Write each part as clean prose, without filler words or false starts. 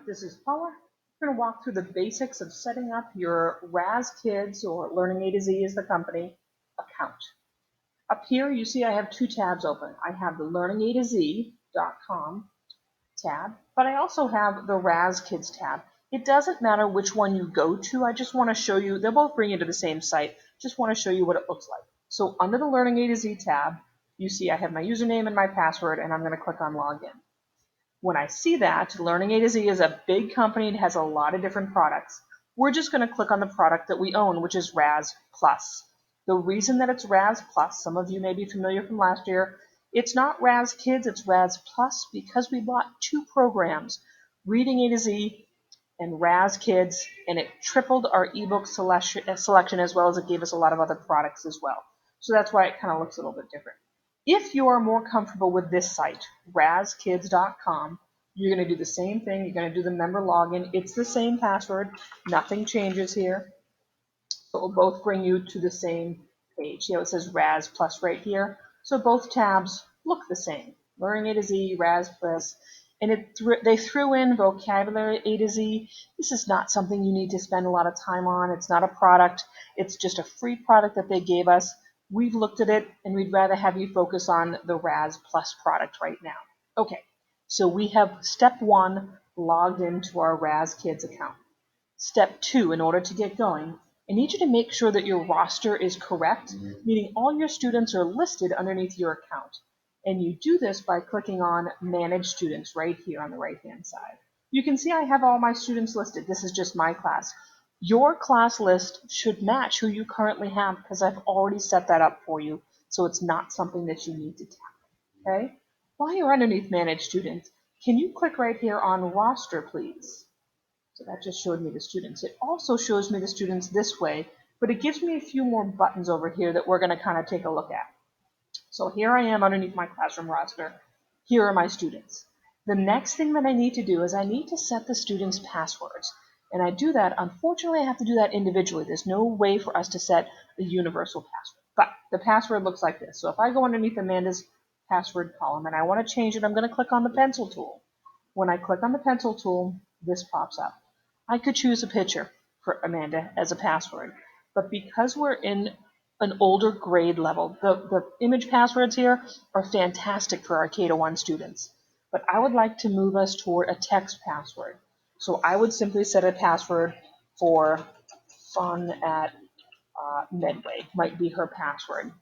this is Paula. We're going to walk through the basics of setting up your Raz Kids, or Learning A to Z is the company, account. Up here you see I have two tabs open. I have the learningatozee.com tab, but I also have the Raz Kids tab. It doesn't matter which one you go to, I just want to show you, they'll both bring you to the same site, just want to show you what it looks like. So under the Learning A to Z tab, you see I have my username and my password, and I'm going to click on Login. When I see that, Learning A to Z is a big company, it has a lot of different products. We're just going to click on the product that we own, which is Raz Plus. The reason that it's Raz Plus, some of you may be familiar from last year, it's not Raz Kids, it's Raz Plus, because we bought two programs, Reading A to Z and Raz Kids, and it tripled our ebook selection as well as it gave us a lot of other products as well. So that's why it kind of looks a little bit different. If you are more comfortable with this site, razkids.com, you're going to do the same thing. You're going to do the member login. It's the same password. Nothing changes here. It will both bring you to the same page. You know, it says Raz Plus right here. So both tabs look the same. Learning A to Z, Raz Plus. And they threw in vocabulary A to Z. This is not something you need to spend a lot of time on. It's not a product. It's just a free product that they gave us. We've looked at it, and we'd rather have you focus on the Raz Plus product right now. Okay, so we have step 1 logged into our Raz Kids account. Step 2, in order to get going, I need you to make sure that your roster is correct, meaning all your students are listed underneath your account. And you do this by clicking on Manage Students right here on the right-hand side. You can see I have all my students listed. This is just my class. Your class list should match who you currently have because I've already set that up for you, so it's not something that you need to tap, okay? While you're underneath Manage Students, can you click right here on Roster, please? So that just showed me the students. It also shows me the students this way, but it gives me a few more buttons over here that we're going to kind of take a look at. So here I am underneath my classroom roster. Here are my students. The next thing that I need to do is I need to set the students' passwords. And I do that, unfortunately, I have to do that individually. There's no way for us to set a universal password. But the password looks like this. So if I go underneath Amanda's password column and I want to change it, I'm going to click on the pencil tool. When I click on the pencil tool, this pops up. I could choose a picture for Amanda as a password. But because we're in an older grade level, the image passwords here are fantastic for our K-1 students. But I would like to move us toward a text password. So I would simply set a password for fun at Medway, might be her password.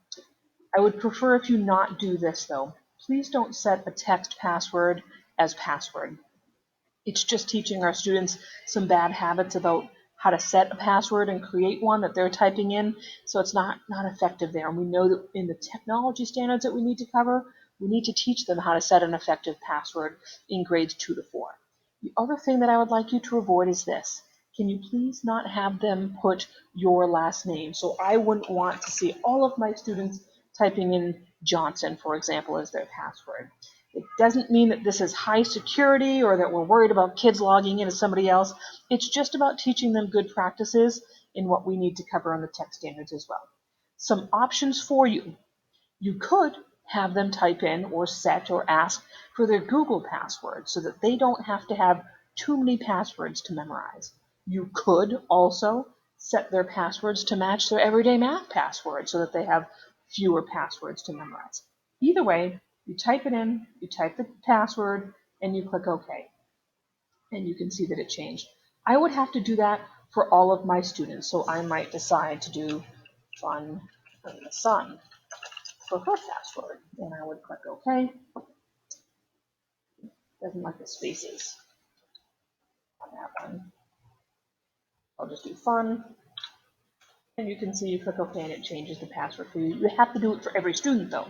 I would prefer if you not do this though. Please don't set a text password as password. It's just teaching our students some bad habits about how to set a password and create one that they're typing in, so it's not effective there. And we know that in the technology standards that we need to cover, we need to teach them how to set an effective password in grades 2 to 4. The other thing that I would like you to avoid is this. Can you please not have them put your last name? So I wouldn't want to see all of my students typing in Johnson, for example, as their password. It doesn't mean that this is high security or that we're worried about kids logging in as somebody else. It's just about teaching them good practices in what we need to cover on the tech standards as well. Some options for you. You could have them type in or set or ask for their Google password so that they don't have to have too many passwords to memorize. You could also set their passwords to match their everyday math password so that they have fewer passwords to memorize. Either way, you type it in, you type the password, and you click OK. And you can see that it changed. I would have to do that for all of my students, so I might decide to do fun in the sun for her password, and I would click OK. Doesn't like the spaces on that one. I'll just do fun, and you can see you click OK and it changes the password for you. You have to do it for every student though.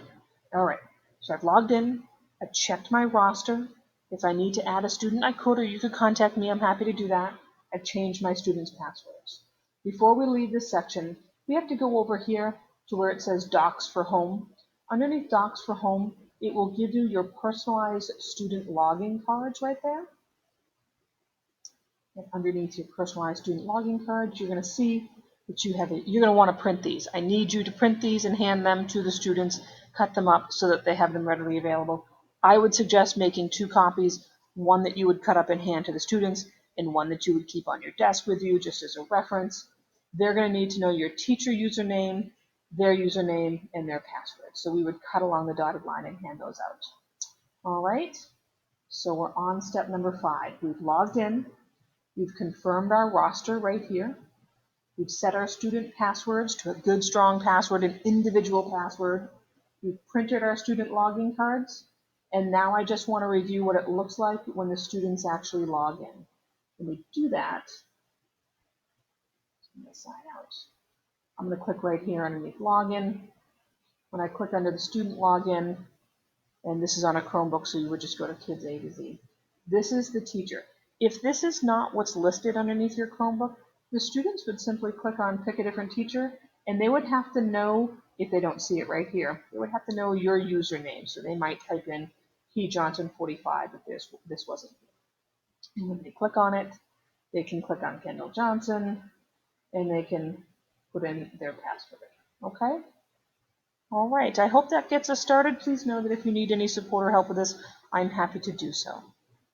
All right, so I've logged in, I've checked my roster. If I need to add a student, I could, or you could contact me. I'm happy to do that. I've changed my students' passwords. Before we leave this section, we have to go over here to where it says Docs for Home. Underneath Docs for Home, it will give you your personalized student login cards right there. And underneath your personalized student login cards, you're going to see that you're going to want to print these. I need you to print these and hand them to the students, cut them up so that they have them readily available. I would suggest making 2 copies, one that you would cut up and hand to the students, and one that you would keep on your desk with you just as a reference. They're going to need to know your teacher username, their username, and their password. So we would cut along the dotted line and hand those out. All right, so we're on step number 5. We've logged in. We've confirmed our roster right here. We've set our student passwords to a good, strong password, an individual password. We've printed our student login cards. And now I just want to review what it looks like when the students actually log in. When we do that, I'm going to sign out. I'm going to click right here underneath login. When I click under the student login, and this is on a Chromebook, so you would just go to Kids A to Z. This is the teacher. If this is not what's listed underneath your Chromebook, the students would simply click on pick a different teacher, and they would have to know, if they don't see it right here, they would have to know your username. So they might type in Johnson45 if this wasn't here. And when they click on it, they can click on Kendall Johnson, and they can put in their password. Okay? All right, I hope that gets us started. Please know that if you need any support or help with this, I'm happy to do so.